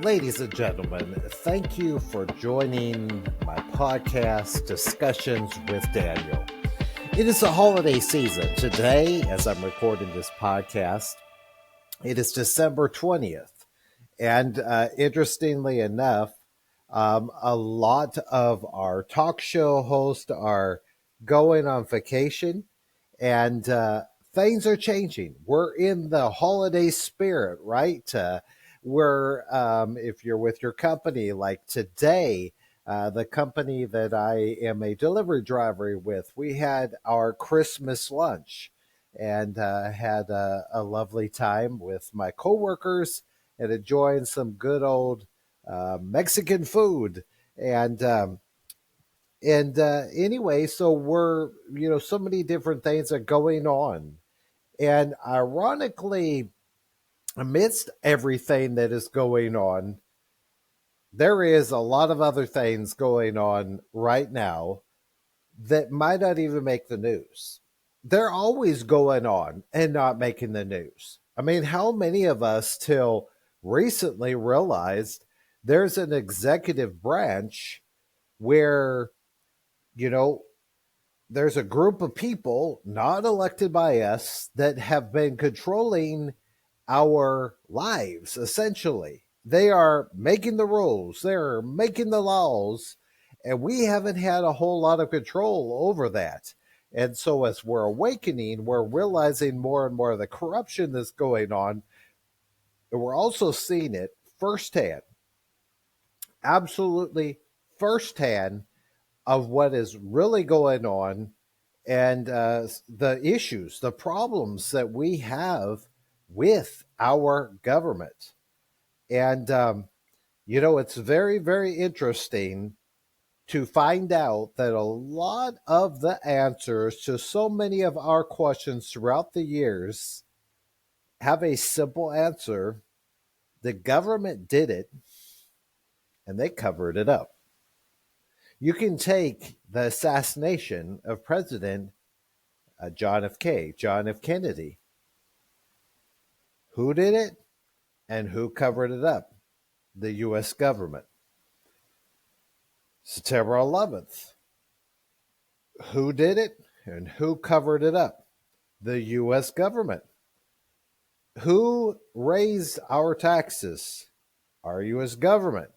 Ladies and gentlemen, thank you for joining my podcast, Discussions with Daniel. It is the holiday season. Today, as I'm recording this podcast, it is December 20th. And interestingly enough, a lot of our talk show hosts are going on vacation, and things are changing. We're in the holiday spirit, right? If you're with your company, like today, the company that I am a delivery driver with, we had our Christmas lunch and had a lovely time with my coworkers and enjoying some good old Mexican food. And anyway, so so many different things are going on. And ironically, amidst everything that is going on, there is a lot of other things going on right now that might not even make the news. They're always going on and not making the news. I mean, how many of us till recently realized there's an executive branch where, you know, there's a group of people not elected by us that have been controlling our lives, essentially. They are making the rules, they're making the laws, and we haven't had a whole lot of control over that. And so, as we're awakening, we're realizing more and more of the corruption that's going on. And we're also seeing it firsthand, absolutely firsthand, of what is really going on and the issues, the problems that we have with our government. And, it's very, very interesting to find out that a lot of the answers to so many of our questions throughout the years have a simple answer. The government did it and they covered it up. You can take the assassination of President John F. Kennedy. Who did it and who covered it up? The U.S. government. September 11th. Who did it and who covered it up? The U.S. government. Who raised our taxes? Our U.S. government.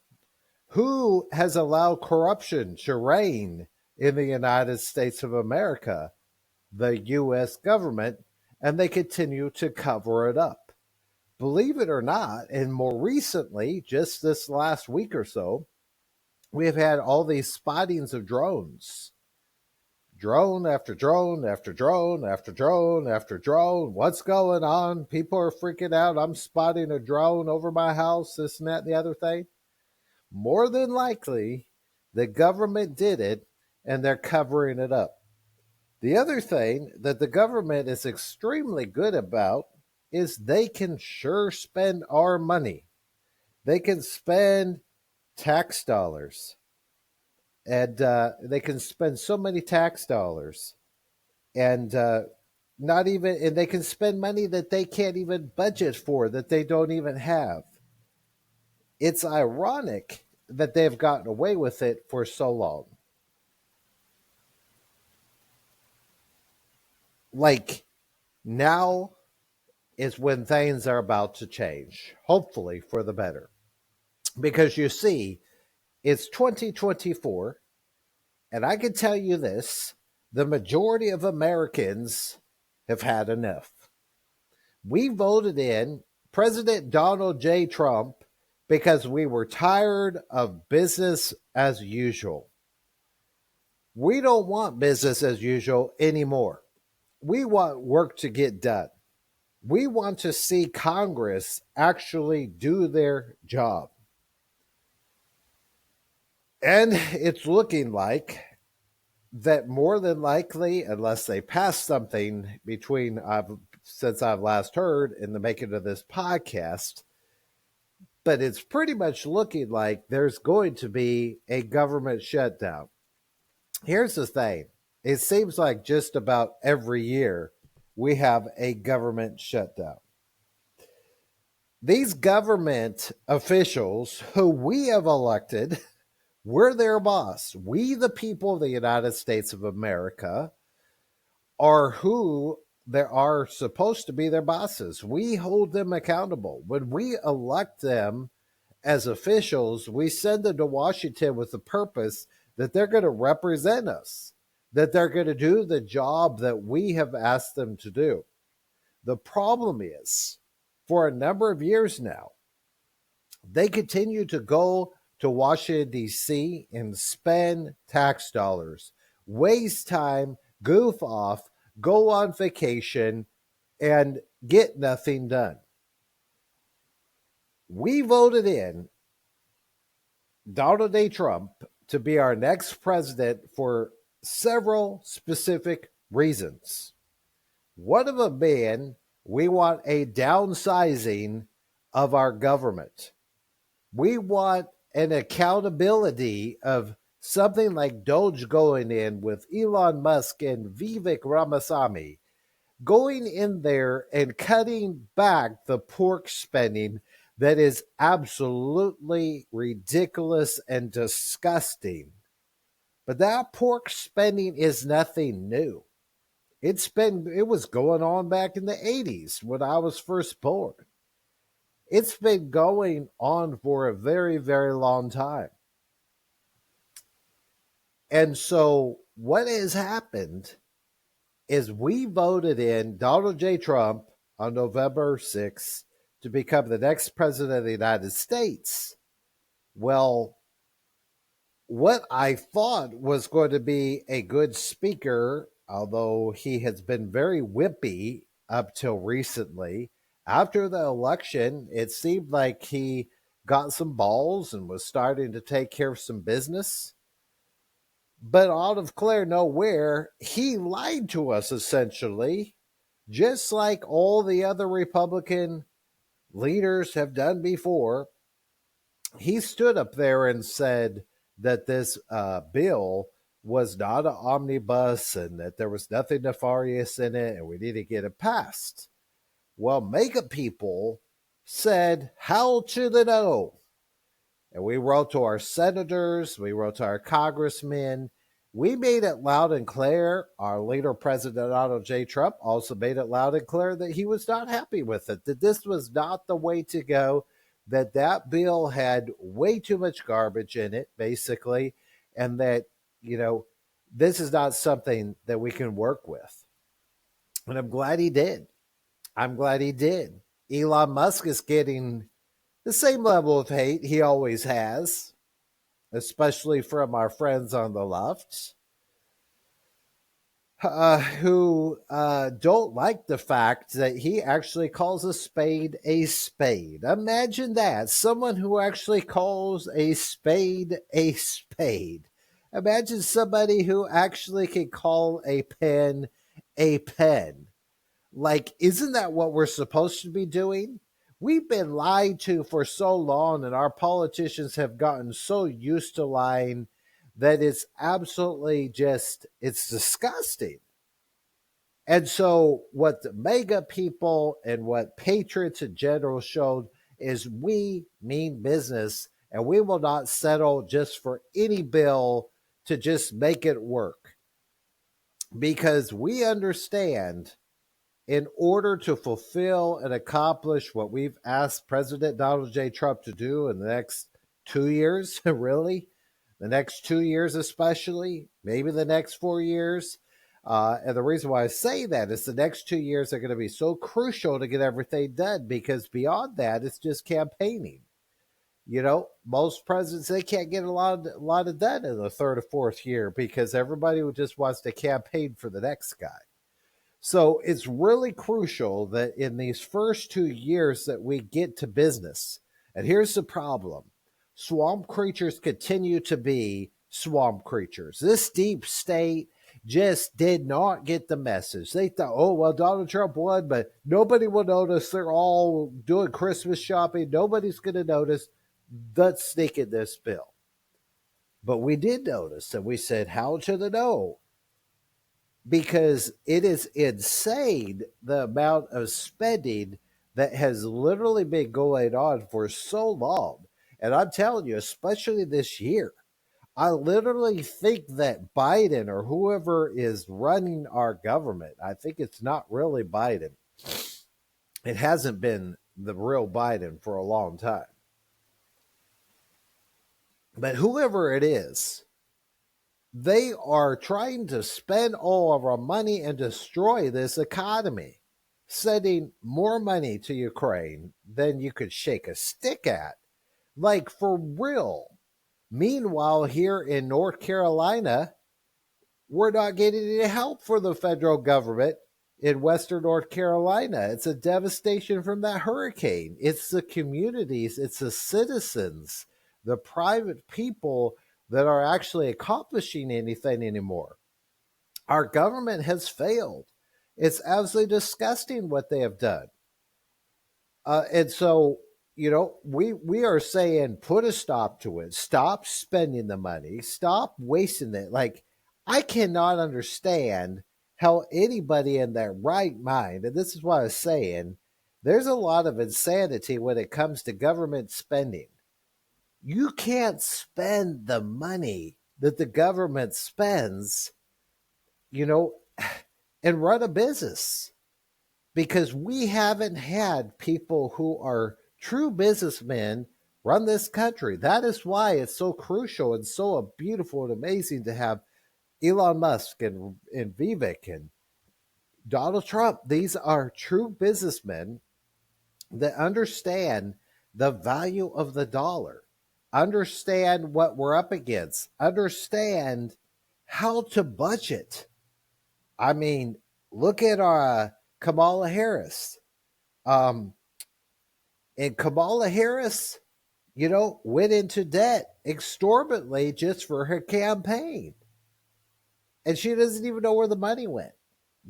Who has allowed corruption to reign in the United States of America? The U.S. government, and they continue to cover it up. Believe it or not, and more recently, just this last week or so, we have had all these spottings of drones. Drone after drone after drone after drone after drone. What's going on? People are freaking out. I'm spotting a drone over my house, this and that and the other thing. More than likely, the government did it and they're covering it up. The other thing that the government is extremely good about is they can sure spend our money. They can spend tax dollars. And they can spend so many tax dollars. And and they can spend money that they can't even budget for, that they don't even have. It's ironic that they've gotten away with it for so long. Like, now is when things are about to change, hopefully for the better. Because you see, it's 2024, and I can tell you this, the majority of Americans have had enough. We voted in President Donald J. Trump because we were tired of business as usual. We don't want business as usual anymore. We want work to get done. We want to see Congress actually do their job. And it's looking like that more than likely, unless they pass something since I've last heard in the making of this podcast, but it's pretty much looking like there's going to be a government shutdown. Here's the thing. It seems like just about every year we have a government shutdown. These government officials who we have elected, we're their boss. We, the people of the United States of America, are who they are supposed to be their bosses. We hold them accountable. When we elect them as officials, we send them to Washington with the purpose that they're going to represent us, that they're going to do the job that we have asked them to do. The problem is, for a number of years now, they continue to go to Washington, D.C. and spend tax dollars, waste time, goof off, go on vacation, and get nothing done. We voted in Donald J. Trump to be our next president for several specific reasons. One of them being we want a downsizing of our government. We want an accountability of something like Doge going in with Elon Musk and Vivek Ramaswamy going in there and cutting back the pork spending that is absolutely ridiculous and disgusting. But that pork spending is nothing new. It was going on back in the 80s when I was first born. It's been going on for a very, very long time. And so what has happened is we voted in Donald J. Trump on November 6th to become the next president of the United States. Well, what I thought was going to be a good speaker, although he has been very wimpy up till recently, after the election, it seemed like he got some balls and was starting to take care of some business. But out of clear nowhere, he lied to us essentially, just like all the other Republican leaders have done before. He stood up there and said that this bill was not an omnibus and that there was nothing nefarious in it and we need to get it passed. Well, MAGA people said, hell to the no. And we wrote to our senators, we wrote to our congressmen. We made it loud and clear. Our leader, President Donald J. Trump, also made it loud and clear that he was not happy with it, that this was not the way to go, that that bill had way too much garbage in it, basically, and that, this is not something that we can work with. And I'm glad he did. I'm glad he did. Elon Musk is getting the same level of hate he always has, especially from our friends on the left, who don't like the fact that he actually calls a spade a spade. Imagine that. Someone who actually calls a spade a spade. Imagine somebody who actually can call a pen a pen. Like, isn't that what we're supposed to be doing? We've been lied to for so long, and our politicians have gotten so used to lying that it's absolutely it's disgusting. And so, what the MAGA people and what patriots in general showed is we mean business, and we will not settle just for any bill to just make it work. Because we understand, in order to fulfill and accomplish what we've asked President Donald J. Trump to do in the next 2 years, really, the next 2 years especially, maybe the next 4 years. And the reason why I say that is the next 2 years are going to be so crucial to get everything done, because beyond that, it's just campaigning. Most presidents, they can't get a lot of done in the third or fourth year because everybody just wants to campaign for the next guy. So it's really crucial that in these first 2 years that we get to business. And here's the problem. Swamp creatures continue to be swamp creatures. This deep state just did not get the message. They thought, oh, well, Donald Trump won, but nobody will notice. They're all doing Christmas shopping. Nobody's going to notice. Let's sneak in this bill. But we did notice, and we said, how to the no? Because it is insane the amount of spending that has literally been going on for so long. And I'm telling you, especially this year, I literally think that Biden or whoever is running our government, I think it's not really Biden. It hasn't been the real Biden for a long time. But whoever it is, they are trying to spend all of our money and destroy this economy, sending more money to Ukraine than you could shake a stick at. Like, for real. Meanwhile, here in North Carolina, we're not getting any help for the federal government in Western North Carolina. It's a devastation from that hurricane. It's the communities, it's the citizens, the private people that are actually accomplishing anything anymore. Our government has failed. It's absolutely disgusting what they have done. And so, we are saying put a stop to it. Stop spending the money. Stop wasting it. Like, I cannot understand how anybody in their right mind, and this is what I was saying, there's a lot of insanity when it comes to government spending. You can't spend the money that the government spends, you know, and run a business, because we haven't had people who are true businessmen run this country. That is why it's so crucial and so beautiful and amazing to have Elon Musk and Vivek and Donald Trump. These are true businessmen that understand the value of the dollar, understand what we're up against, understand how to budget. I mean, look at Kamala Harris. Um, And Kamala Harris, went into debt exorbitantly just for her campaign. And she doesn't even know where the money went.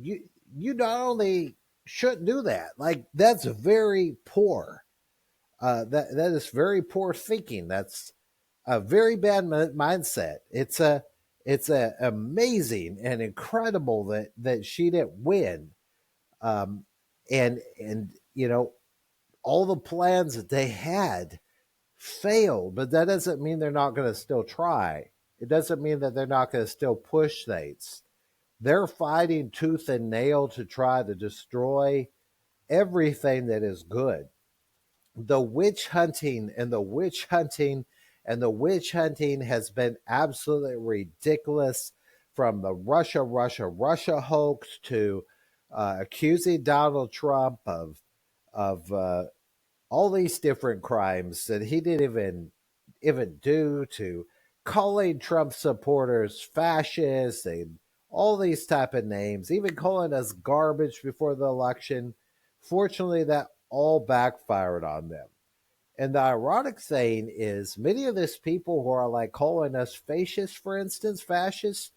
You not only shouldn't do that, like, that's very poor. That is very poor thinking. That's a very bad mindset. It's a amazing and incredible that she didn't win. Um, and all the plans that they had failed, but that doesn't mean they're not going to still try. It doesn't mean that they're not going to still push things. They're fighting tooth and nail to try to destroy everything that is good. The witch hunting and the witch hunting and the witch hunting has been absolutely ridiculous, from the Russia hoax to accusing Donald Trump of all these different crimes that he didn't even do, to calling Trump supporters fascists and all these type of names, even calling us garbage before the election. Fortunately, that all backfired on them. And the ironic thing is, many of these people who are like calling us fascists, for instance, fascists,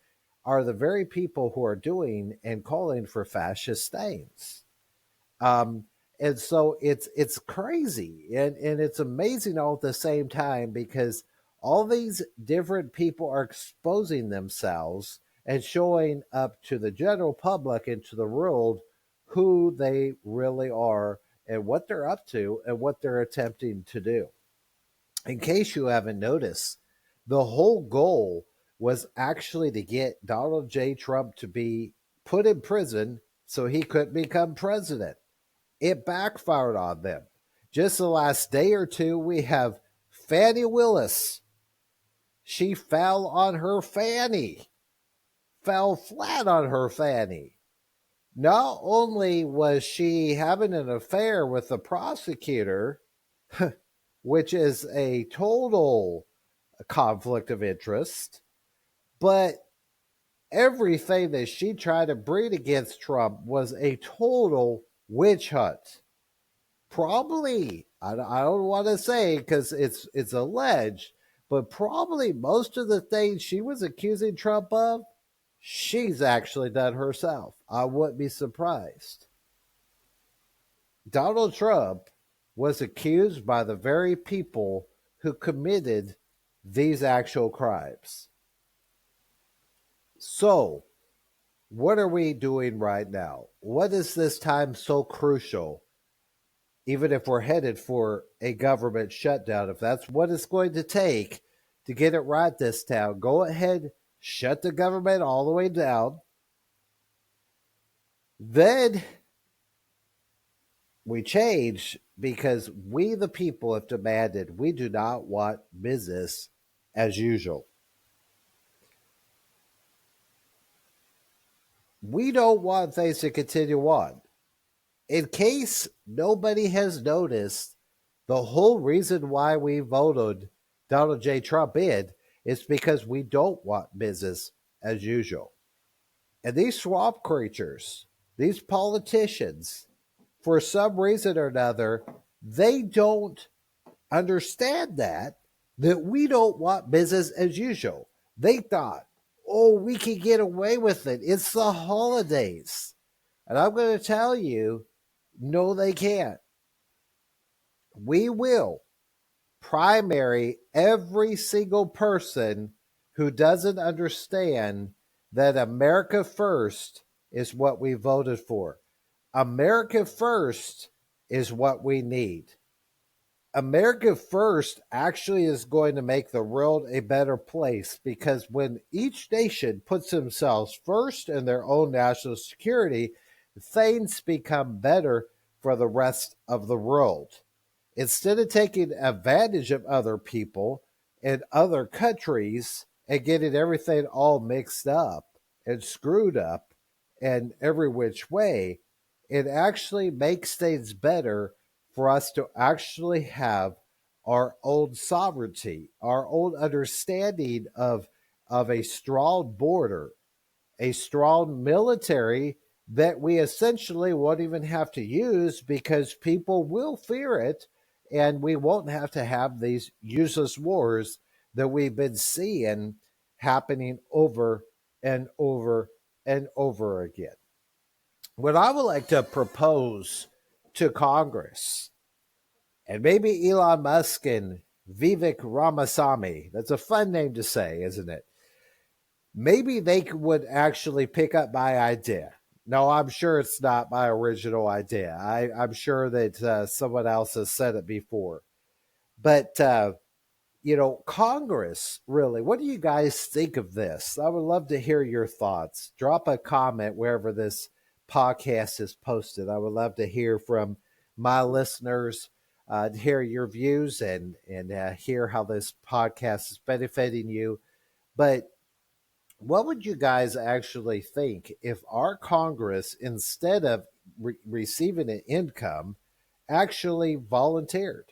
are the very people who are doing and calling for fascist things. Um, and so it's crazy, and it's amazing all at the same time, because all these different people are exposing themselves and showing up to the general public and to the world who they really are and what they're up to and what they're attempting to do. In case you haven't noticed, the whole goal was actually to get Donald J. Trump to be put in prison so he couldn't become president. It backfired on them. Just the last day or two, we have Fannie Willis. She fell on her fanny, fell flat on her fanny. Not only was she having an affair with the prosecutor, which is a total conflict of interest, but everything that she tried to bring against Trump was a total witch hunt. Probably, I don't want to say because it's alleged, but probably most of the things she was accusing Trump of, she's actually done herself. I wouldn't be surprised. Donald Trump was accused by the very people who committed these actual crimes. So, what are we doing right now? What is this time so crucial? even if we're headed for a government shutdown, if that's what it's going to take to get it right this town, go ahead, shut the government all the way down. Then we change because we, the people, have demanded we do not want business as usual. We don't want things to continue on. In case nobody has noticed, the whole reason why we voted Donald J. Trump in is because we don't want business as usual. And these swamp creatures, these politicians, for some reason or another, they don't understand that we don't want business as usual. They thought, oh, we can get away with it. It's the holidays. And I'm going to tell you, no, they can't. We will primary every single person who doesn't understand that America first is what we voted for. America first is what we need. America first actually is going to make the world a better place, because when each nation puts themselves first in their own national security, things become better for the rest of the world. Instead of taking advantage of other people and other countries and getting everything all mixed up and screwed up and every which way, it actually makes things better for us to actually have our own sovereignty, our own understanding of a strong border, a strong military that we essentially won't even have to use because people will fear it, and we won't have to have these useless wars that we've been seeing happening over and over and over again. What I would like to propose to Congress, and maybe Elon Musk and Vivek Ramaswamy, that's a fun name to say, isn't it? Maybe they would actually pick up my idea. No, I'm sure it's not my original idea. I'm sure that someone else has said it before. But, Congress, really, what do you guys think of this? I would love to hear your thoughts. Drop a comment wherever this podcast is posted. I would love to hear from my listeners, to hear your views and hear how this podcast is benefiting you. But what would you guys actually think if our Congress, instead of receiving an income, actually volunteered?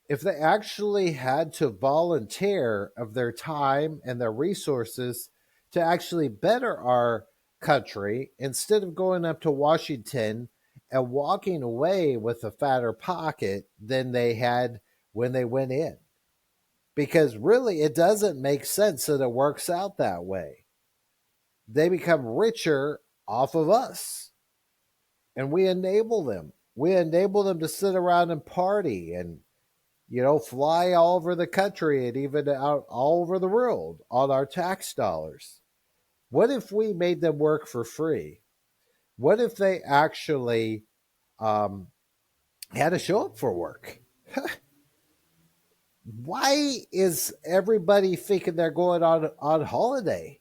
If they actually had to volunteer of their time and their resources to actually better our country, instead of going up to Washington and walking away with a fatter pocket than they had when they went in. Because really, it doesn't make sense that it works out that way. They become richer off of us, and we enable them. We enable them to sit around and party and, fly all over the country and even out all over the world on our tax dollars. What if we made them work for free? What if they actually had to show up for work? Why is everybody thinking they're going on holiday?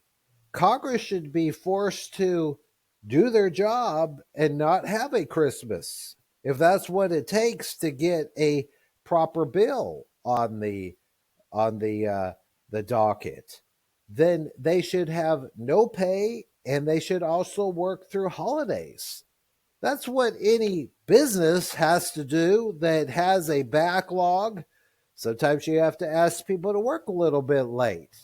Congress should be forced to do their job and not have a Christmas, if that's what it takes to get a proper bill on the docket. Then they should have no pay, and they should also work through holidays. That's what any business has to do that has a backlog. Sometimes you have to ask people to work a little bit late.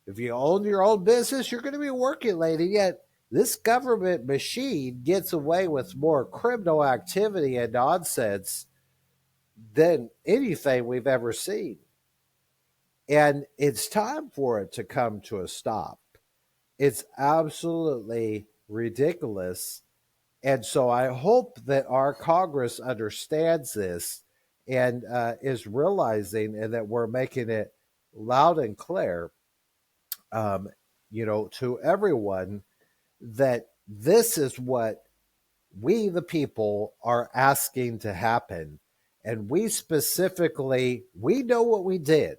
If you own your own business, you're going to be working late. And yet, this government machine gets away with more criminal activity and nonsense than anything we've ever seen. And it's time for it to come to a stop. It's absolutely ridiculous. And so I hope that our Congress understands this and is realizing, and that we're making it loud and clear, to everyone, that this is what we, the people, are asking to happen. And we specifically, we know what we did.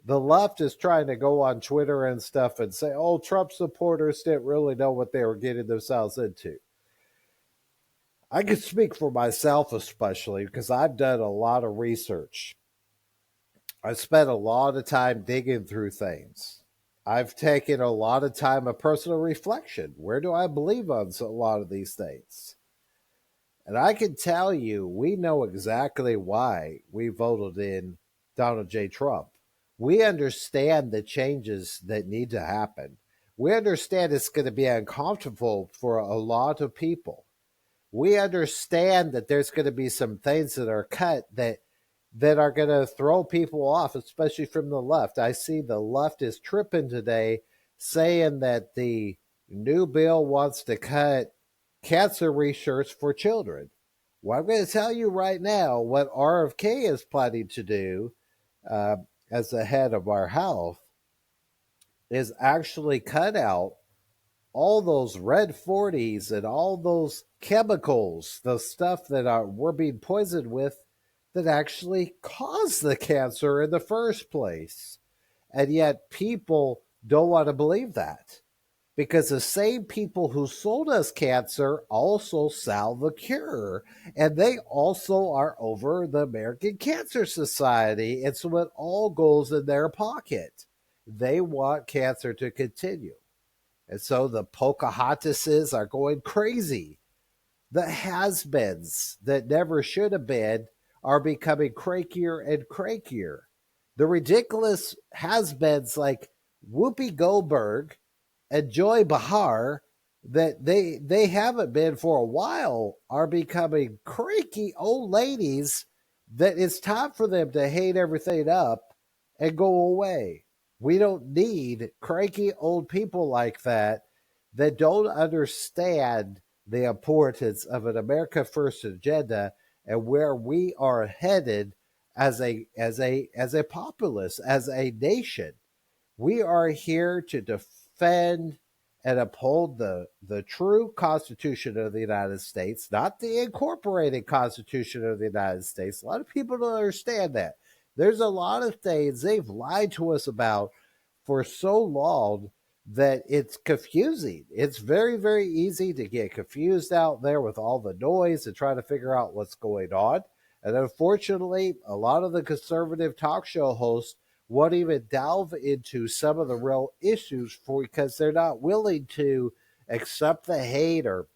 The left is trying to go on Twitter and stuff and say, oh, Trump supporters didn't really know what they were getting themselves into. I can speak for myself, especially because I've done a lot of research. I've spent a lot of time digging through things. I've taken a lot of time of personal reflection. Where do I believe on a lot of these things? And I can tell you, we know exactly why we voted in Donald J. Trump. We understand the changes that need to happen. We understand it's going to be uncomfortable for a lot of people. We understand that there's going to be some things that are cut that are going to throw people off, especially from the left. I see the left is tripping today, saying that the new bill wants to cut cancer research for children. Well, I'm going to tell you right now what RFK is planning to do uh, as the head of our health is actually cut out all those red 40s and all those chemicals, the stuff that we're being poisoned with that actually cause the cancer in the first place. And yet people don't want to believe that because the same people who sold us cancer also sell the cure. And they also are over the American Cancer Society. And so it all goes in their pocket. They want cancer to continue. And so the Pocahontases are going crazy. The has-beens that never should have been are becoming crankier and crankier. The ridiculous has-beens like Whoopi Goldberg and Joy Behar that they haven't been for a while are becoming cranky old ladies that it's time for them to hate everything up and go away. We don't need cranky old people like that that don't understand the importance of an America First agenda and where we are headed as a populace, as a nation. We are here to defend and uphold the true Constitution of the United States, not the incorporated Constitution of the United States. A lot of people don't understand that. There's a lot of things they've lied to us about for so long that it's confusing. It's very, very easy to get confused out there with all the noise and try to figure out what's going on. And unfortunately, a lot of the conservative talk show hosts won't even delve into some of the real issues because they're not willing to accept the hate, or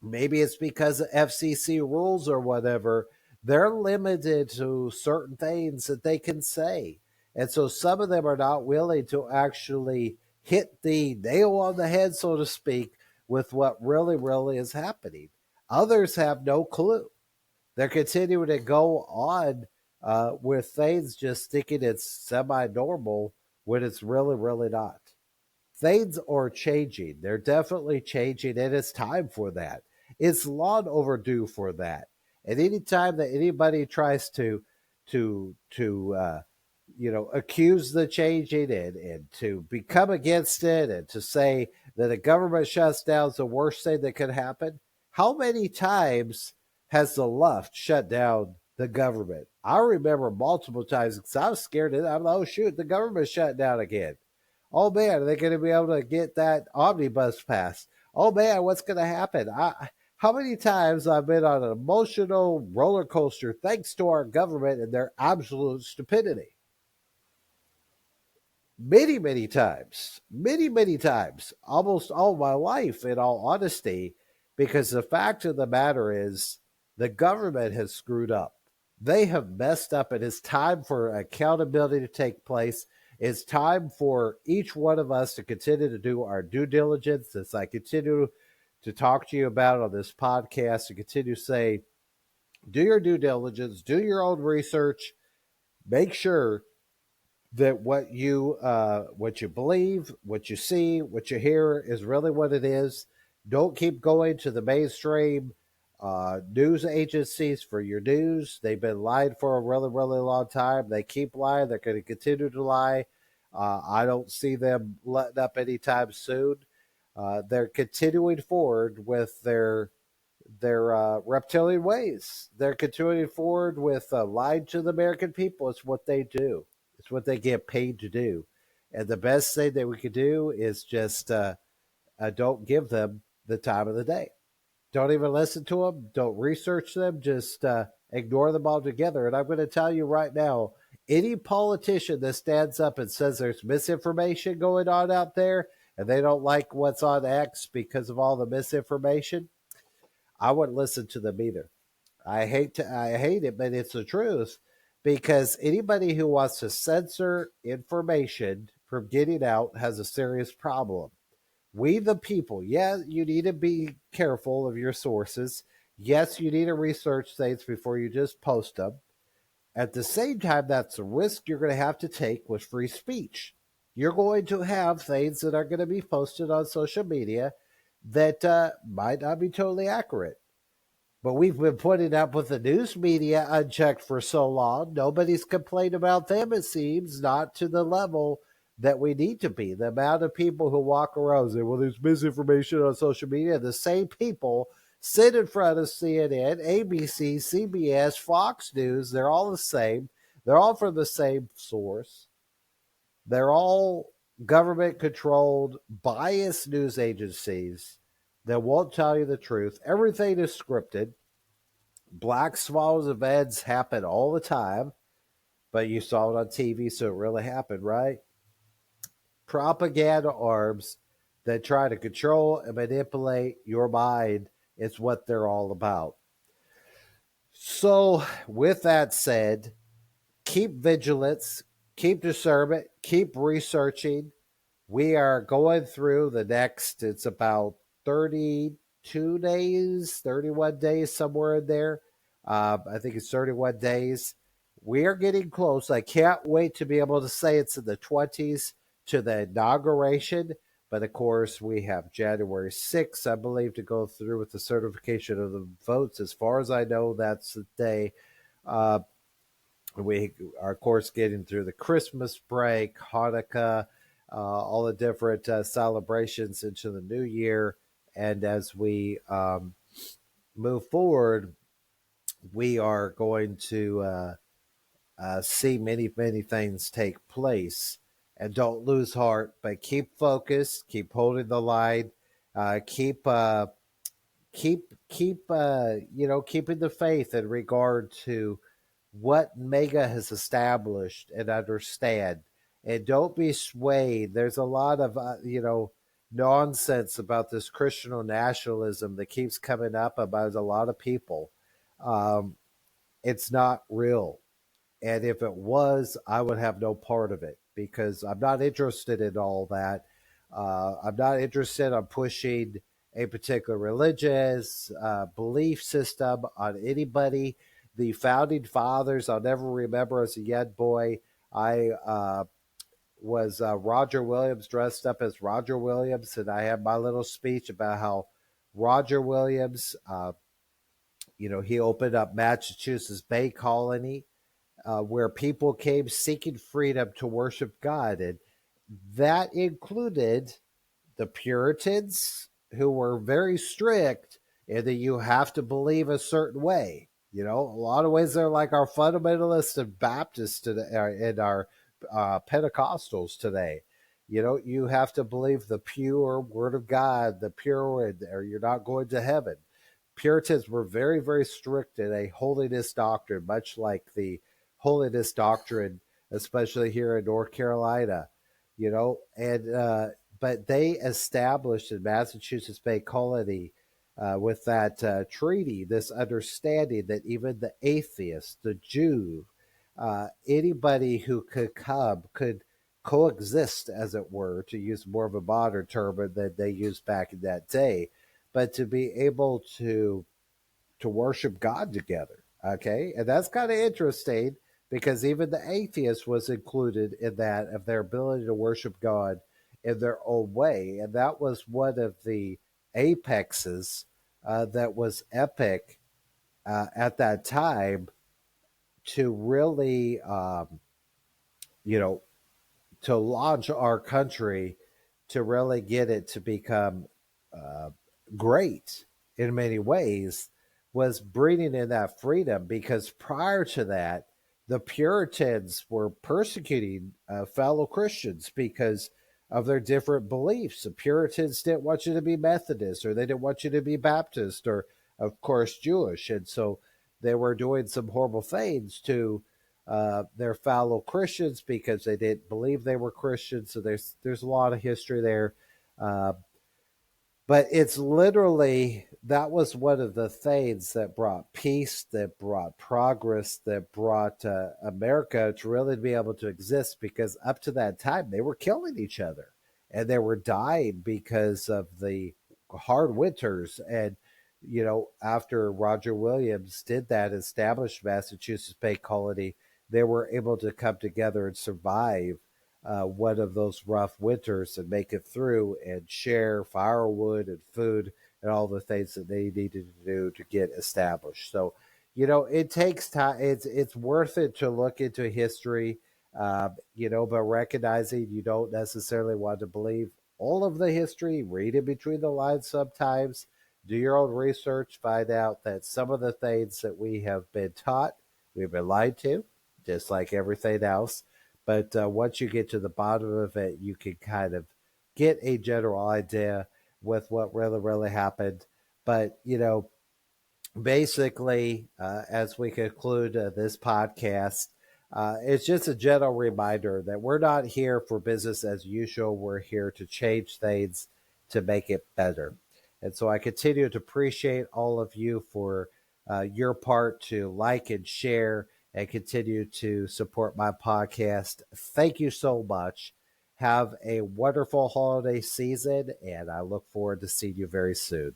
maybe it's because of FCC rules or whatever. They're limited to certain things that they can say. And so some of them are not willing to actually hit the nail on the head, so to speak, with what really, really is happening. Others have no clue. They're continuing to go on with things just thinking it's semi normal when it's really, really not. Things are changing. They're definitely changing, and it's time for that. It's long overdue for that. And anytime that anybody tries to accuse the changing and to become against it and to say that a government shutdown is the worst thing that could happen, how many times has the left shut down the government? I remember multiple times because I was scared of it. I'm like, oh, shoot, the government's shut down again. Oh, man, are they going to be able to get that omnibus passed? Oh, man, what's going to happen? How many times I've been on an emotional roller coaster thanks to our government and their absolute stupidity? Many, many times, almost all my life, in all honesty, because the fact of the matter is the government has screwed up. They have messed up. It is time for accountability to take place. It's time for each one of us to continue to do our due diligence, as I continue to talk to you about on this podcast, to continue to say, do your due diligence, do your own research, make sure that what you believe, what you see, what you hear is really what it is. Don't keep going to the mainstream news agencies for your news. They've been lying for a really, really long time. They keep lying. They're going to continue to lie. I don't see them letting up anytime soon. They're continuing forward with reptilian ways. They're continuing forward with lying to the American people. It's what they do. It's what they get paid to do. And the best thing that we could do is just don't give them the time of the day. Don't even listen to them. Don't research them. Just ignore them altogether. And I'm going to tell you right now, any politician that stands up and says there's misinformation going on out there and they don't like what's on X because of all the misinformation, I wouldn't listen to them either. I hate it, but it's the truth because anybody who wants to censor information from getting out has a serious problem. We, the people, yeah, you need to be careful of your sources. Yes, you need to research things before you just post them. At the same time, that's a risk you're going to have to take with free speech. You're going to have things that are going to be posted on social media that might not be totally accurate. But we've been putting up with the news media unchecked for so long. Nobody's complained about them, it seems, not to the level that we need to be. The amount of people who walk around and say, well, there's misinformation on social media. The same people sit in front of CNN, ABC, CBS, Fox News. They're all the same. They're all from the same source. They're all government controlled, biased news agencies that won't tell you the truth. Everything is scripted. Black swans events happen all the time, but you saw it on TV, so it really happened, right? Propaganda arms that try to control and manipulate your mind is what they're all about. So, with that said, keep vigilance, keep discernment, keep researching. We are going through the next, it's about 32 days, 31 days, somewhere in there. I think it's 31 days. We are getting close. I can't wait to be able to say it's in the 20s to the inauguration. But of course, we have January 6th, I believe, to go through with the certification of the votes. As far as I know, that's the day. Uh, we are, of course, getting through the Christmas break, Hanukkah, all the different celebrations into the new year. And as we move forward, we are going to see many, many things take place. And don't lose heart, but keep focused, keep holding the line, keep keeping the faith in regard to what Mega has established and understand. And don't be swayed. There's a lot of nonsense about this Christian nationalism that keeps coming up about a lot of people. It's not real. And if it was, I would have no part of it because I'm not interested in all that. I'm not interested in pushing a particular religious belief system on anybody. The founding fathers, I'll never remember as a young boy. I was Roger Williams dressed up as Roger Williams, and I had my little speech about how Roger Williams, he opened up Massachusetts Bay Colony where people came seeking freedom to worship God. And that included the Puritans, who were very strict in that you have to believe a certain way. A lot of ways they're like our fundamentalists and Baptists today, and our Pentecostals today. You have to believe the pure Word of God, the pure, or you're not going to heaven. Puritans were very, very strict in a holiness doctrine, much like the holiness doctrine, especially here in North Carolina, and but they established in Massachusetts Bay Colony with that treaty this understanding that even the atheist, the Jew, anybody who could come could coexist, as it were, to use more of a modern term than they used back in that day, but to be able to worship God together. Okay, and that's kind of interesting because even the atheist was included in that of their ability to worship God in their own way, and that was one of the apexes that was epic at that time to really, you know, to launch our country to really get it to become uh, great in many ways was breeding in that freedom, because prior to that, the Puritans were persecuting fellow Christians because of their different beliefs. The Puritans didn't want you to be Methodist, or they didn't want you to be Baptist, or, of course, Jewish. And so they were doing some horrible things to their fellow Christians because they didn't believe they were Christians. So there's a lot of history there. Uh, but it's literally, that was one of the things that brought peace, that brought progress, that brought America to really be able to exist, because up to that time they were killing each other and they were dying because of the hard winters. And after Roger Williams did that, established Massachusetts Bay Colony, they were able to come together and survive one of those rough winters and make it through and share firewood and food and all the things that they needed to do to get established. So, it takes time. It's worth it to look into history, but recognizing you don't necessarily want to believe all of the history. Read in between the lines sometimes. Do your own research. Find out that some of the things that we have been taught, we've been lied to, just like everything else. But once you get to the bottom of it, you can kind of get a general idea with what really, really happened. But, basically, as we conclude this podcast, it's just a gentle reminder that we're not here for business as usual. We're here to change things to make it better. And so I continue to appreciate all of you for your part to like and share and continue to support my podcast. Thank you so much. Have a wonderful holiday season, and I look forward to seeing you very soon.